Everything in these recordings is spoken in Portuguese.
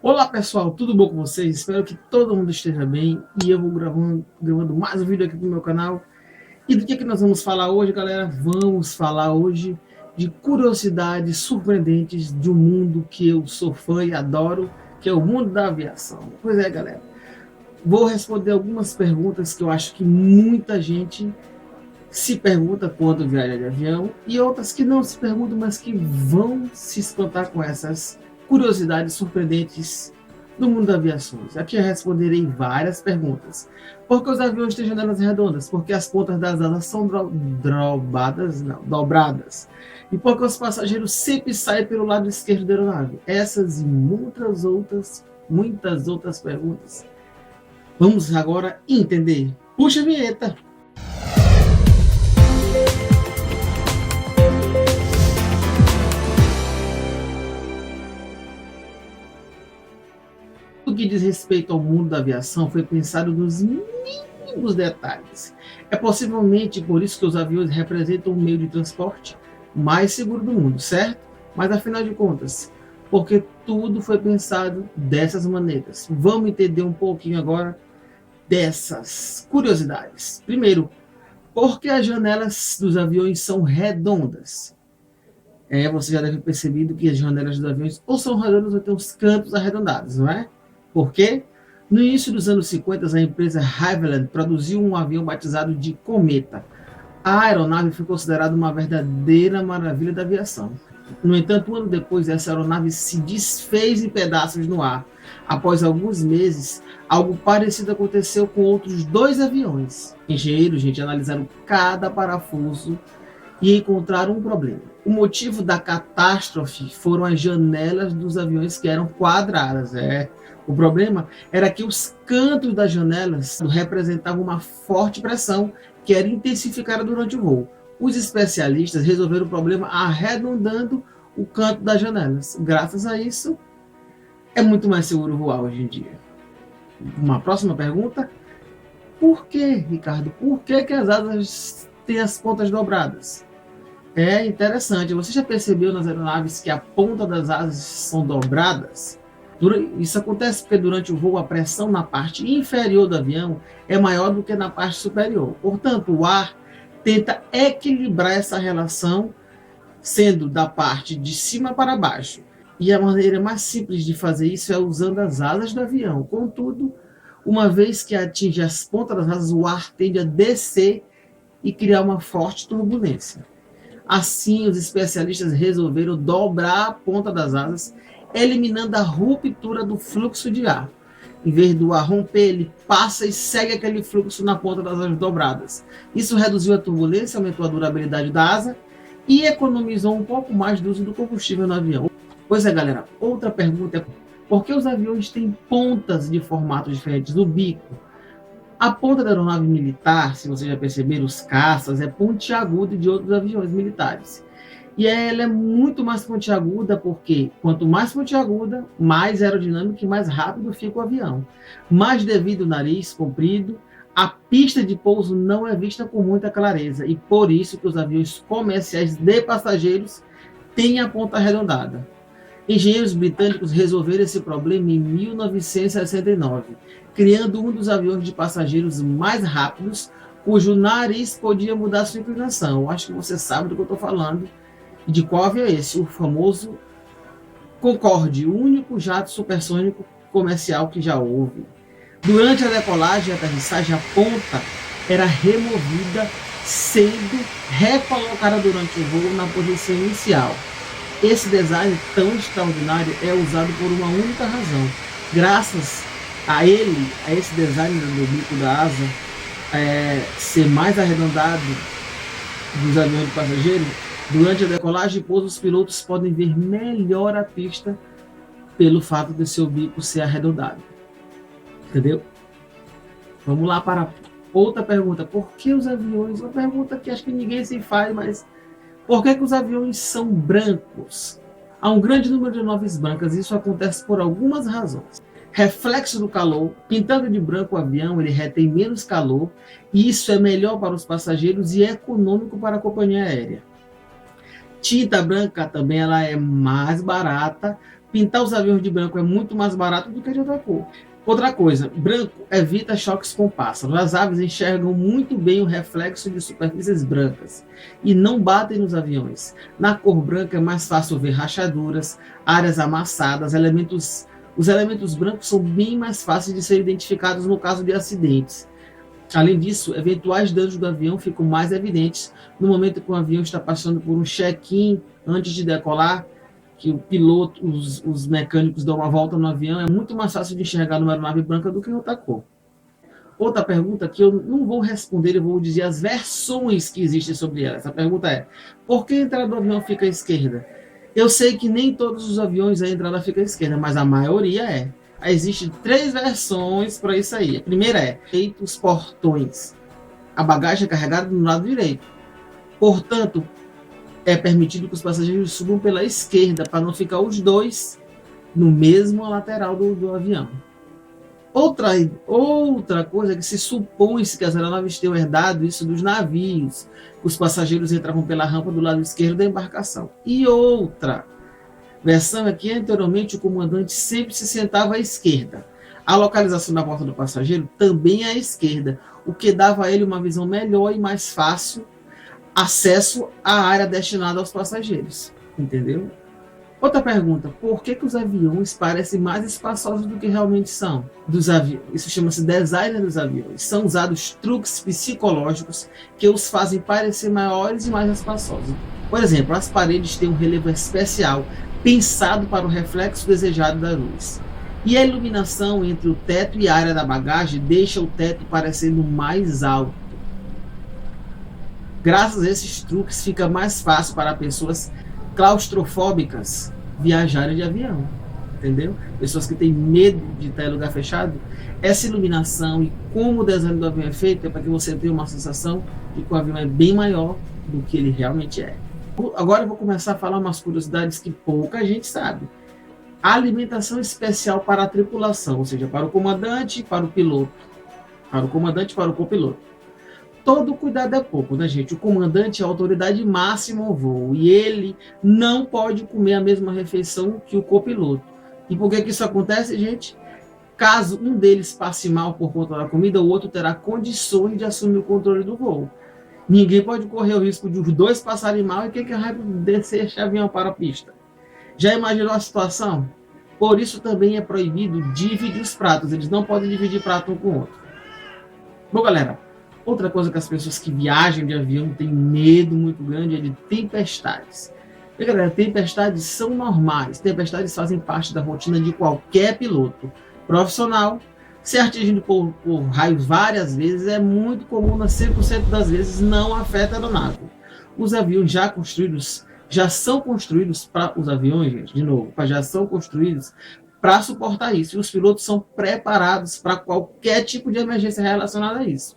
Olá pessoal, tudo bom com vocês? Espero que todo mundo esteja bem e eu vou gravando mais um vídeo aqui no meu canal. E do que nós vamos falar hoje, galera? Vamos falar hoje de curiosidades surpreendentes de um mundo que eu sou fã e adoro, que é o mundo da aviação. Pois é, galera, vou responder algumas perguntas que eu acho que muita gente se pergunta quando viaja de avião e outras que não se perguntam, mas que vão se espantar com essas curiosidades surpreendentes no mundo da aviação. Aqui eu responderei várias perguntas. Por que os aviões têm janelas redondas? Porque as pontas das asas são dobradas. E porque os passageiros sempre saem pelo lado esquerdo da aeronave? Essas e muitas outras perguntas. Vamos agora entender. Puxa a vinheta! O que diz respeito ao mundo da aviação foi pensado nos mínimos detalhes. É possivelmente por isso que os aviões representam o meio de transporte mais seguro do mundo, certo? Mas afinal de contas, porque tudo foi pensado dessas maneiras. Vamos entender um pouquinho agora dessas curiosidades. Primeiro, por que as janelas dos aviões são redondas? Você já deve ter percebido que as janelas dos aviões ou são redondas ou têm os cantos arredondados, não é? Por quê? No início dos anos 50, a empresa Havilland produziu um avião batizado de Cometa. A aeronave foi considerada uma verdadeira maravilha da aviação. No entanto, um ano depois, essa aeronave se desfez em pedaços no ar. Após alguns meses, algo parecido aconteceu com outros dois aviões. Engenheiros, analisaram cada parafuso e encontraram um problema. O motivo da catástrofe foram as janelas dos aviões que eram quadradas. O problema era que os cantos das janelas representavam uma forte pressão que era intensificada durante o voo. Os especialistas resolveram o problema arredondando o canto das janelas. Graças a isso, é muito mais seguro voar hoje em dia. Uma próxima pergunta. Por que, Ricardo? Por que as asas têm as pontas dobradas? É interessante. Você já percebeu nas aeronaves que a ponta das asas são dobradas? Isso acontece porque durante o voo a pressão na parte inferior do avião é maior do que na parte superior. Portanto, o ar tenta equilibrar essa relação, sendo da parte de cima para baixo. E a maneira mais simples de fazer isso é usando as asas do avião. Contudo, uma vez que atinge as pontas das asas, o ar tende a descer e criar uma forte turbulência. Assim, os especialistas resolveram dobrar a ponta das asas, eliminando a ruptura do fluxo de ar. Em vez do ar romper, ele passa e segue aquele fluxo na ponta das asas dobradas. Isso reduziu a turbulência, aumentou a durabilidade da asa e economizou um pouco mais do uso do combustível no avião. Pois é, galera, outra pergunta é: por que os aviões têm pontas de formatos diferentes do bico? A ponta da aeronave militar, se vocês já perceberam, os caças, é pontiaguda de outros aviões militares. E ela é muito mais pontiaguda porque, quanto mais pontiaguda, mais aerodinâmica e mais rápido fica o avião. Mas devido ao nariz comprido, a pista de pouso não é vista com muita clareza. E por isso que os aviões comerciais de passageiros têm a ponta arredondada. Engenheiros britânicos resolveram esse problema em 1969, criando um dos aviões de passageiros mais rápidos, cujo nariz podia mudar sua inclinação. Eu acho que você sabe do que eu estou falando. E de qual avião é esse? O famoso Concorde, o único jato supersônico comercial que já houve. Durante a decolagem e aterrissagem, a ponta era removida, sendo recolocada durante o voo na posição inicial. Esse design tão extraordinário é usado por uma única razão. Graças a esse design do bico da asa ser mais arredondado dos aviões de passageiro, durante a decolagem e pouso, os pilotos podem ver melhor a pista pelo fato de seu bico ser arredondado. Entendeu? Vamos lá para outra pergunta. Por que os aviões? Uma pergunta que acho que ninguém se faz, mas por que os aviões são brancos? Há um grande número de aeronaves brancas e isso acontece por algumas razões. Reflexo do calor, pintando de branco o avião, ele retém menos calor e isso é melhor para os passageiros e é econômico para a companhia aérea. Tinta branca também ela é mais barata Pintar os aviões de branco é muito mais barato do que de outra cor. Outra coisa, branco evita choques com pássaros. As aves enxergam muito bem o reflexo de superfícies brancas e não batem nos aviões. Na cor branca é mais fácil ver rachaduras, áreas amassadas, os elementos brancos são bem mais fáceis de ser identificados no caso de acidentes. Além disso, eventuais danos do avião ficam mais evidentes no momento que o avião está passando por um check-in antes de decolar, que o piloto, os mecânicos dão uma volta no avião, é muito mais fácil de enxergar numa aeronave branca do que em outra cor. Outra pergunta que eu não vou responder, eu vou dizer as versões que existem sobre ela. Essa pergunta é: por que a entrada do avião fica à esquerda? Eu sei que nem todos os aviões a entrada fica à esquerda, mas a maioria é. Existem 3 versões para isso aí. A primeira é feito os portões. A bagagem é carregada do lado direito. Portanto, é permitido que os passageiros subam pela esquerda para não ficar os dois no mesmo lateral do avião. Outra coisa é que se supõe-se que as aeronaves tenham herdado isso dos navios. Os passageiros entravam pela rampa do lado esquerdo da embarcação. E outra versão é que anteriormente o comandante sempre se sentava à esquerda. A localização da porta do passageiro também é à esquerda, o que dava a ele uma visão melhor e mais fácil acesso à área destinada aos passageiros. Entendeu? Outra pergunta: por que os aviões parecem mais espaçosos do que realmente são? Isso chama-se design dos aviões. São usados truques psicológicos que os fazem parecer maiores e mais espaçosos. Por exemplo, as paredes têm um relevo especial pensado para o reflexo desejado da luz. E a iluminação entre o teto e a área da bagagem deixa o teto parecendo mais alto. Graças a esses truques, fica mais fácil para pessoas claustrofóbicas viajarem de avião, entendeu? Pessoas que têm medo de estar em lugar fechado. Essa iluminação e como o design do avião é feito é para que você tenha uma sensação de que o avião é bem maior do que ele realmente é. Agora eu vou começar a falar umas curiosidades que pouca gente sabe. A alimentação especial para a tripulação, ou seja, para o comandante e para o piloto. Para o comandante e para o copiloto. Todo cuidado é pouco, né, gente? O comandante é a autoridade máxima ao voo e ele não pode comer a mesma refeição que o copiloto. E por que isso acontece, gente? Caso um deles passe mal por conta da comida, o outro terá condições de assumir o controle do voo. Ninguém pode correr o risco de os dois passarem mal e quem que vai descer esse avião para a pista. Já imaginou a situação? Por isso também é proibido dividir os pratos. Eles não podem dividir prato um com o outro. Bom, galera, outra coisa que as pessoas que viajam de avião têm medo muito grande é de tempestades. E, galera, tempestades são normais. Tempestades fazem parte da rotina de qualquer piloto profissional. Ser atingido por raios várias vezes é muito comum, mas 100% das vezes não afeta a aeronave. Os aviões já são construídos para os aviões, gente, de novo, já são construídos para suportar isso. E os pilotos são preparados para qualquer tipo de emergência relacionada a isso.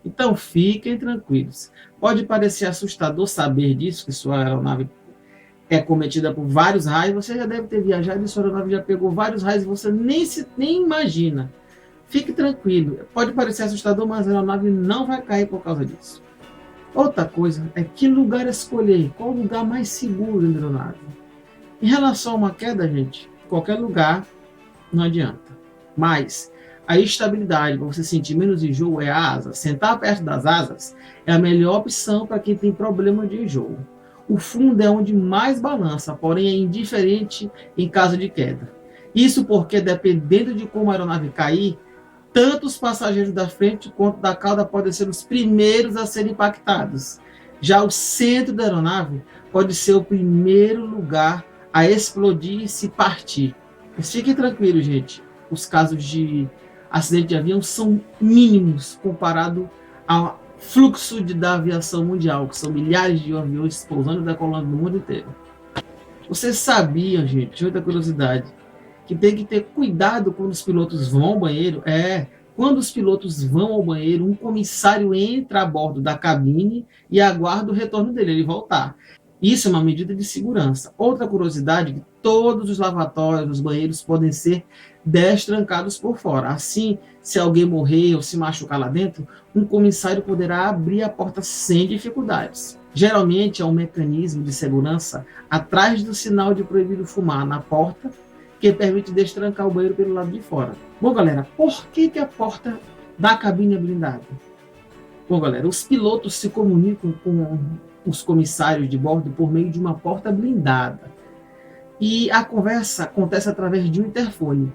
Então, fiquem tranquilos. Pode parecer assustador saber disso, que sua aeronave é cometida por vários raios. Você já deve ter viajado e sua aeronave já pegou vários raios e você nem imagina. Fique tranquilo. Pode parecer assustador, mas a aeronave não vai cair por causa disso. Outra coisa é que lugar escolher. Qual o lugar mais seguro da aeronave? Em relação a uma queda, gente, qualquer lugar não adianta. Mas a estabilidade, para você sentir menos enjoo, é a asa. Sentar perto das asas é a melhor opção para quem tem problema de enjoo. O fundo é onde mais balança, porém é indiferente em caso de queda. Isso porque, dependendo de como a aeronave cair, tanto os passageiros da frente quanto da cauda podem ser os primeiros a serem impactados. Já o centro da aeronave pode ser o primeiro lugar a explodir e se partir. Mas fiquem tranquilos, gente. Os casos de acidente de avião são mínimos comparado ao fluxo da aviação mundial, que são milhares de aviões pousando e decolando no mundo inteiro. Vocês sabiam, gente, outra curiosidade, que tem que ter cuidado quando os pilotos vão ao banheiro? Quando os pilotos vão ao banheiro, um comissário entra a bordo da cabine e aguarda o retorno dele, ele voltar. Isso é uma medida de segurança. Outra curiosidade, que todos os lavatórios, os banheiros podem ser destrancados por fora. Assim, se alguém morrer ou se machucar lá dentro, um comissário poderá abrir a porta sem dificuldades. Geralmente é um mecanismo de segurança atrás do sinal de proibido fumar na porta, que permite destrancar o banheiro pelo lado de fora. Bom, galera, por que a porta da cabine é blindada? Bom, galera, os pilotos se comunicam com os comissários de bordo por meio de uma porta blindada. E a conversa acontece através de um interfone.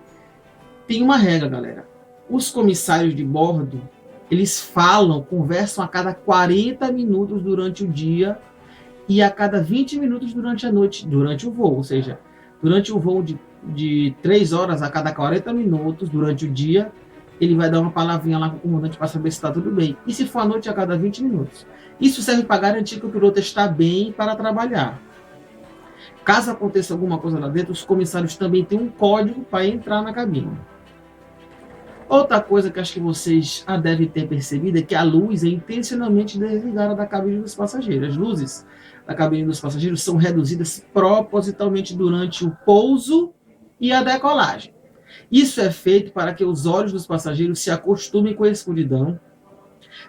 Tem uma regra, galera. Os comissários de bordo, eles conversam a cada 40 minutos durante o dia e a cada 20 minutos durante a noite, durante o voo. Ou seja, durante o voo de 3 horas a cada 40 minutos, durante o dia, ele vai dar uma palavrinha lá com o comandante para saber se está tudo bem. E se for à noite, a cada 20 minutos. Isso serve para garantir que o piloto está bem para trabalhar. Caso aconteça alguma coisa lá dentro, os comissários também têm um código para entrar na cabine. Outra coisa que acho que vocês já devem ter percebido é que a luz é intencionalmente desligada da cabine dos passageiros. As luzes da cabine dos passageiros são reduzidas propositalmente durante o pouso e a decolagem. Isso é feito para que os olhos dos passageiros se acostumem com a escuridão.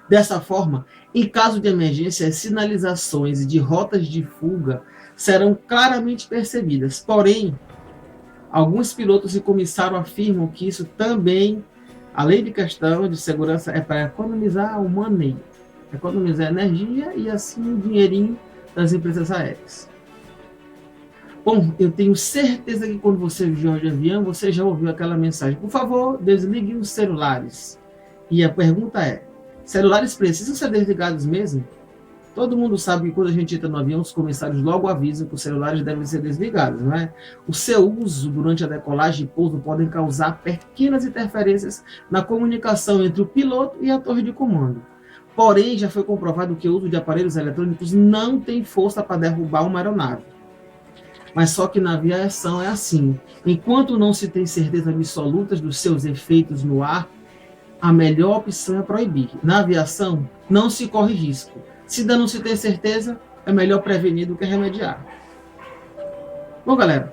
Dessa forma, em caso de emergência, as sinalizações de rotas de fuga serão claramente percebidas. Porém, alguns pilotos e comissários afirmam que isso também, além de questão de segurança, é para economizar o money, economizar energia e assim o dinheirinho das empresas aéreas. Bom, eu tenho certeza que quando você viajou de avião, você já ouviu aquela mensagem: por favor, desligue os celulares. E a pergunta é: celulares precisam ser desligados mesmo? Todo mundo sabe que quando a gente entra no avião, os comissários logo avisam que os celulares devem ser desligados, não é? O seu uso durante a decolagem e pouso podem causar pequenas interferências na comunicação entre o piloto e a torre de comando. Porém, já foi comprovado que o uso de aparelhos eletrônicos não tem força para derrubar uma aeronave. Mas só que na aviação é assim. Enquanto não se tem certeza absoluta dos seus efeitos no ar, a melhor opção é proibir. Na aviação, não se corre risco. Se ainda não se tem certeza, é melhor prevenir do que remediar. Bom, galera,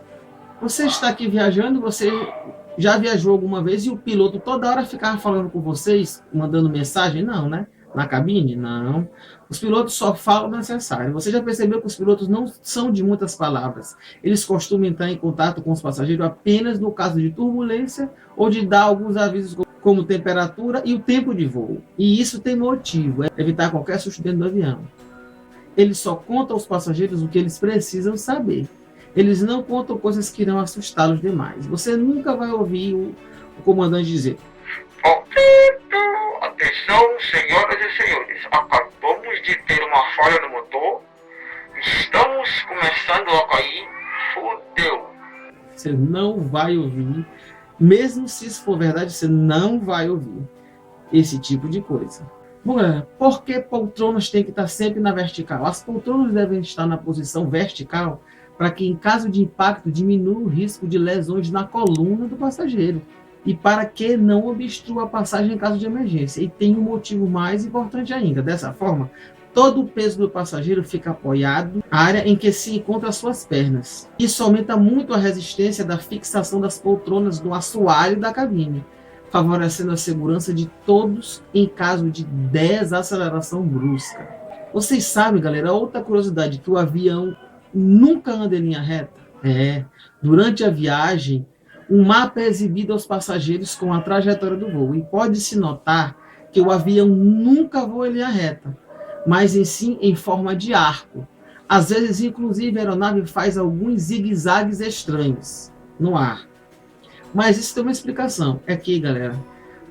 você está aqui viajando, você já viajou alguma vez e o piloto toda hora ficava falando com vocês, mandando mensagem? Não, né? Na cabine? Não. Os pilotos só falam o necessário. Você já percebeu que os pilotos não são de muitas palavras. Eles costumam entrar em contato com os passageiros apenas no caso de turbulência ou de dar alguns avisos como temperatura e o tempo de voo. E isso tem motivo, é evitar qualquer susto dentro do avião. Eles só contam aos passageiros o que eles precisam saber. Eles não contam coisas que irão assustá-los demais. Você nunca vai ouvir o comandante dizer: atenção, senhoras e senhores, acabamos de ter uma falha no motor, estamos começando a cair, fudeu. Você não vai ouvir. Mesmo se isso for verdade, você não vai ouvir esse tipo de coisa. Bom, galera, por que poltronas têm que estar sempre na vertical? As poltronas devem estar na posição vertical para que, em caso de impacto, diminua o risco de lesões na coluna do passageiro e para que não obstrua a passagem em caso de emergência. E tem um motivo mais importante ainda. Dessa forma, todo o peso do passageiro fica apoiado na área em que se encontram as suas pernas. Isso aumenta muito a resistência da fixação das poltronas no assoalho da cabine, favorecendo a segurança de todos em caso de desaceleração brusca. Vocês sabem, galera, outra curiosidade, que o avião nunca anda em linha reta? Durante a viagem, um mapa é exibido aos passageiros com a trajetória do voo, e pode-se notar que o avião nunca voa em linha reta, mas em forma de arco. Às vezes, inclusive, a aeronave faz alguns zigue-zagues estranhos no ar. Mas isso tem uma explicação. É aqui, galera.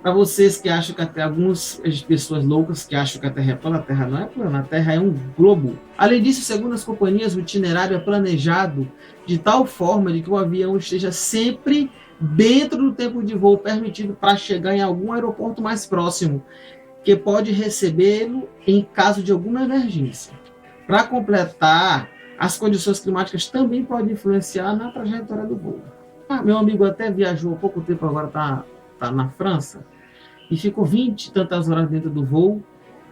Para vocês que acham que até algumas pessoas loucas que acham que a Terra é plana, a Terra não é plana, a Terra é um globo. Além disso, segundo as companhias, o itinerário é planejado de tal forma de que o avião esteja sempre dentro do tempo de voo permitido para chegar em algum aeroporto mais próximo, que pode recebê-lo em caso de alguma emergência. Para completar, as condições climáticas também podem influenciar na trajetória do voo. Meu amigo até viajou há pouco tempo, agora está na França, e ficou 20 e tantas horas dentro do voo.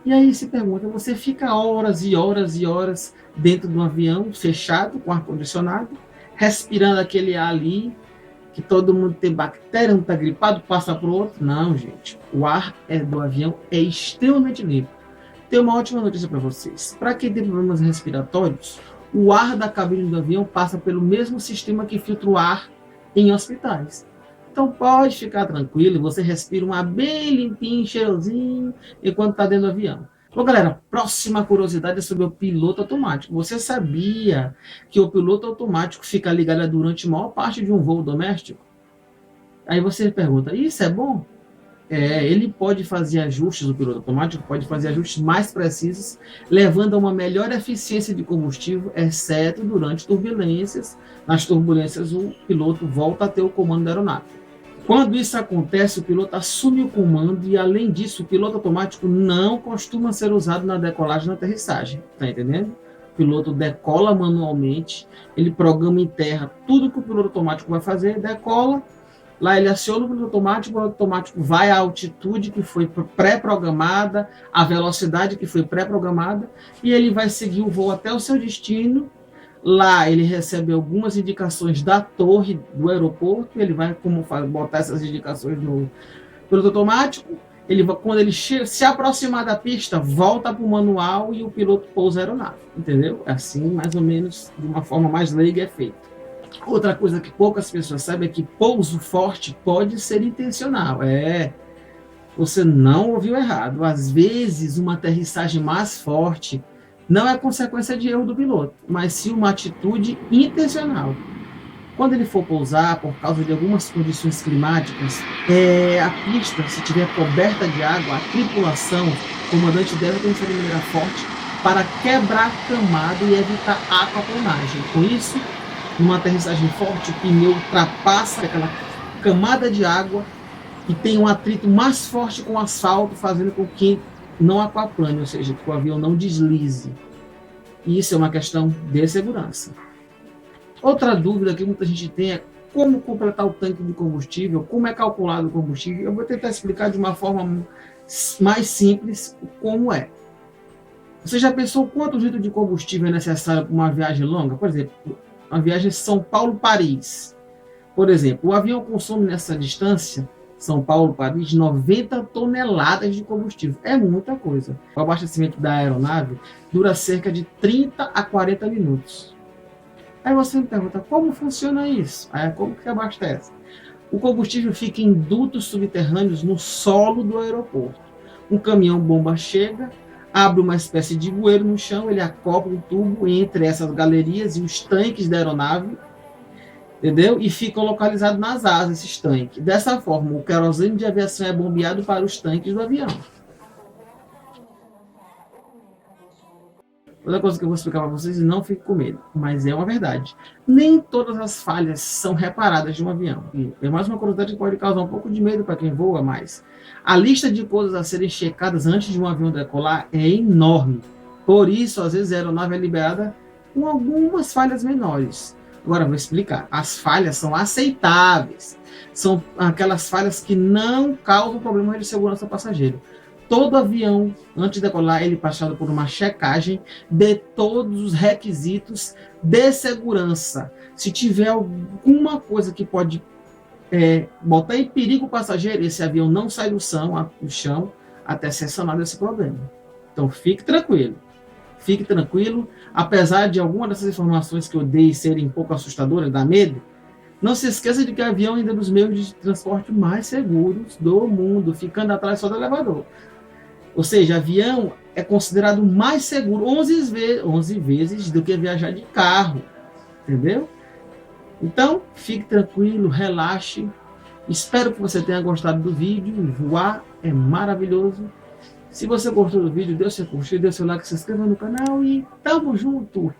E aí se pergunta, você fica horas e horas e horas dentro de um avião fechado, com ar-condicionado, respirando aquele ar ali, que todo mundo tem bactéria, um está gripado, passa para o outro. Não, gente. O ar do avião é extremamente limpo. Tenho uma ótima notícia para vocês. Para quem tem problemas respiratórios, o ar da cabine do avião passa pelo mesmo sistema que filtra o ar em hospitais. Então pode ficar tranquilo, você respira um ar bem limpinho, cheirosinho, enquanto está dentro do avião. Bom, galera, próxima curiosidade é sobre o piloto automático. Você sabia que o piloto automático fica ligado durante a maior parte de um voo doméstico? Aí você pergunta, isso é bom? Ele pode fazer ajustes, o piloto automático pode fazer ajustes mais precisos, levando a uma melhor eficiência de combustível, exceto durante turbulências. Nas turbulências, o piloto volta a ter o comando da aeronave. Quando isso acontece, o piloto assume o comando e, além disso, o piloto automático não costuma ser usado na decolagem e na aterrissagem. Tá entendendo? O piloto decola manualmente, ele programa em terra tudo que o piloto automático vai fazer, decola. Lá ele aciona o piloto automático vai à altitude que foi pré-programada, à velocidade que foi pré-programada, e ele vai seguir o voo até o seu destino. Lá ele recebe algumas indicações da torre do aeroporto, ele vai botar essas indicações no piloto automático, quando ele se aproximar da pista, volta para o manual e o piloto pousa a aeronave, entendeu? Assim, mais ou menos, de uma forma mais leiga é feito. Outra coisa que poucas pessoas sabem é que pouso forte pode ser intencional. Você não ouviu errado. Às vezes, uma aterrissagem mais forte não é consequência de erro do piloto, mas sim uma atitude intencional. Quando ele for pousar, por causa de algumas condições climáticas, a pista, se estiver coberta de água, a tripulação, o comandante deve pensar de maneira forte para quebrar a camada e evitar aquaplanagem. Com isso, numa aterrissagem forte, o pneu ultrapassa aquela camada de água e tem um atrito mais forte com o asfalto, fazendo com que não aquaplane, ou seja, que o avião não deslize. E isso é uma questão de segurança. Outra dúvida que muita gente tem é como completar o tanque de combustível, como é calculado o combustível. Eu vou tentar explicar de uma forma mais simples como é. Você já pensou quanto litro de combustível é necessário para uma viagem longa? Por exemplo, uma viagem São Paulo-Paris. Por exemplo, o avião consome nessa distância, São Paulo-Paris, 90 toneladas de combustível. É muita coisa. O abastecimento da aeronave dura cerca de 30 a 40 minutos. Aí você me pergunta, como funciona isso? Como que abastece? O combustível fica em dutos subterrâneos no solo do aeroporto. Um caminhão-bomba chega, abre uma espécie de bueiro no chão, ele acopla um tubo entre essas galerias e os tanques da aeronave, entendeu? E ficam localizados nas asas, esses tanques. Dessa forma, o querosene de aviação é bombeado para os tanques do avião. Outra coisa que eu vou explicar para vocês, e não fique com medo, mas é uma verdade. Nem todas as falhas são reparadas de um avião. E é mais uma curiosidade que pode causar um pouco de medo para quem voa, mas a lista de coisas a serem checadas antes de um avião decolar é enorme. Por isso, às vezes, a aeronave é liberada com algumas falhas menores. Agora, vou explicar. As falhas são aceitáveis. São aquelas falhas que não causam problema de segurança ao passageiro. Todo avião, antes de decolar, ele é passado por uma checagem de todos os requisitos de segurança. Se tiver alguma coisa que pode botar em perigo o passageiro, esse avião não sai do chão até ser sanado esse problema. Então, fique tranquilo. Fique tranquilo. Apesar de algumas dessas informações que eu dei serem um pouco assustadoras, dá medo, não se esqueça de que o avião ainda é um dos meios de transporte mais seguros do mundo, ficando atrás só do elevador. Ou seja, avião é considerado mais seguro 11 vezes do que viajar de carro, entendeu? Então, fique tranquilo, relaxe. Espero que você tenha gostado do vídeo. Voar é maravilhoso. Se você gostou do vídeo, dê o seu curtir, dê o seu like, se inscreva no canal e tamo junto!